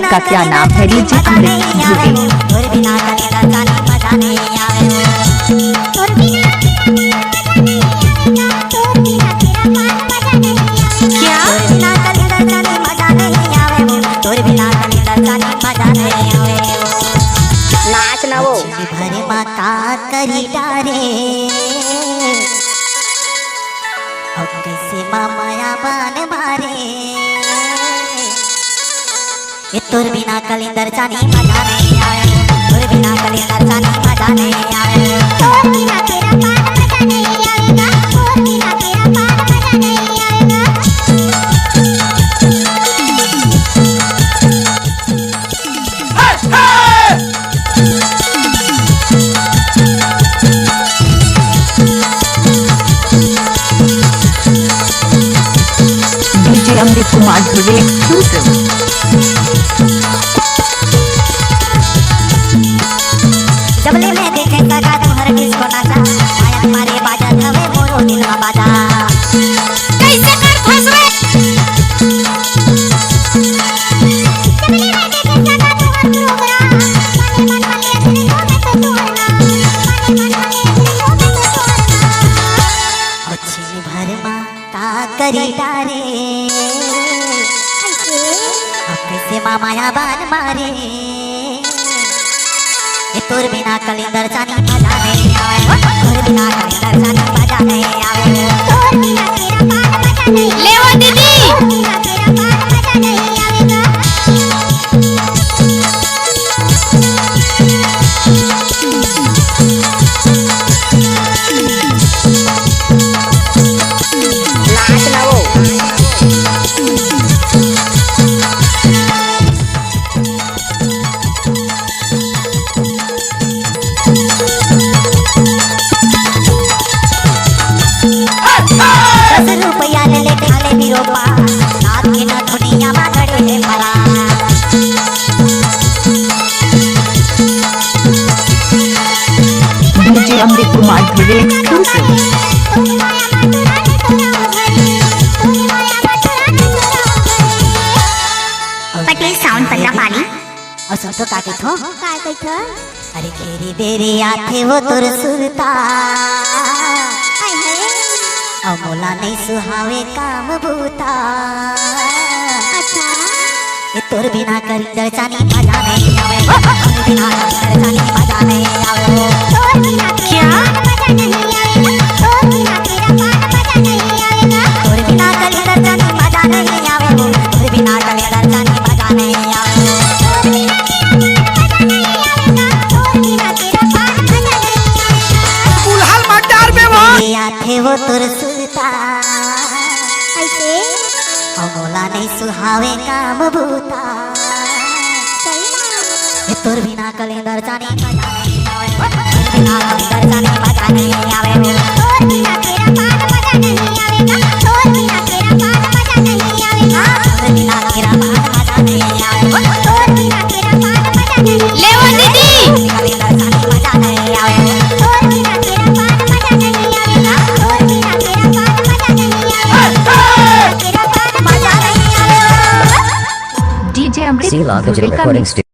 गीत का क्या नाम है? डीजे अमृत नाच ना वो भरे माता करी डारे अब कैसे माया बान मारे ये तोर बिना कलिंदर जानी मजा नहीं आए तोर बिना कलिंदर जानी मजा नहीं आए तोर बिना तेरा पान मजा नहीं आएगा तोर बिना तेरा पान मजा नहीं आएगा डीजे अमृत कुमार ध्रुवे एक्सक्लूसिव। जबले में देखे सगा तुम्हारे डिस्को नाचा माया तुम्हारे बाजा धवे मोरो दिल में बाजा कैसे कर फंस रे जबले में देखे सगा तुम्हारे प्रोग्राम माने मन माने तेरे को मैं तो तोड़ना माने मन माने तेरे को मैं तो तोड़ना अच्छी भर मां का करी डारे कैसे माया बान मारे ये तोर बिना कलिंदर जानी मजा नहीं आवे तोर बिना कलिंदर जानी मजा नहीं आवे तोर बिना तेरा पान मजा नहीं ले वो दीदी तोर बिना तेरा पान मजा नहीं आवेगा नाच ना वो रुपया ले ले खा ले बिरोपा रात के ना दुनिया में गड़े है परा DJ Amrit Kumar Dhruve exclusive. Patel sound पन्ना पानी और सोटो का कथो अरे घेरी बेरे आथे वो तुर सुरता अमोला नहीं सुहावे काम भूता अच्छा ये तोर बिना कलिंदर जानी मजा नहीं आवे तोर बिना कलिंदर जानी मजा नहीं आवे तोर बिना क्या मजा नहीं आवेगा तोर बिना तेरा पान मजा नहीं आवेगा तोर बिना कलिंदर जानी मजा नहीं आवे तोर बिना कलिंदर जानी मजा नहीं आवे तोर बिना तेरा पान मजा नहीं आवेगा तोर बिना तेरा पान मजा नहीं आवेगा पुलहाल मटार में वो आथे वो तुर सुरता ऐसे अमोला नहीं सुहावे काम भूता ये तोर बिना कलिंदर जानी मजा नहीं आवे तोर बिना कलिंदर जानी मजा नहीं आवे तोर बिना तेरा पान मजा नहीं आवेगा तोर बिना तेरा पान मजा नहीं आवेगा तोर बिना तेरा पान मजा नहीं आवे तोर बिना तेरा पान मजा नहीं ले वो दीदी कलिंदर जानी मजा नहीं आवे तोर बिना तेरा पान मजा नहीं आवेगा तोर बिना तेरा पान मजा नहीं आवेगा तेरा पान मजा नहीं आवेगा डीजे अमृत Digital ध्रुवे का recording मिक्स। studio.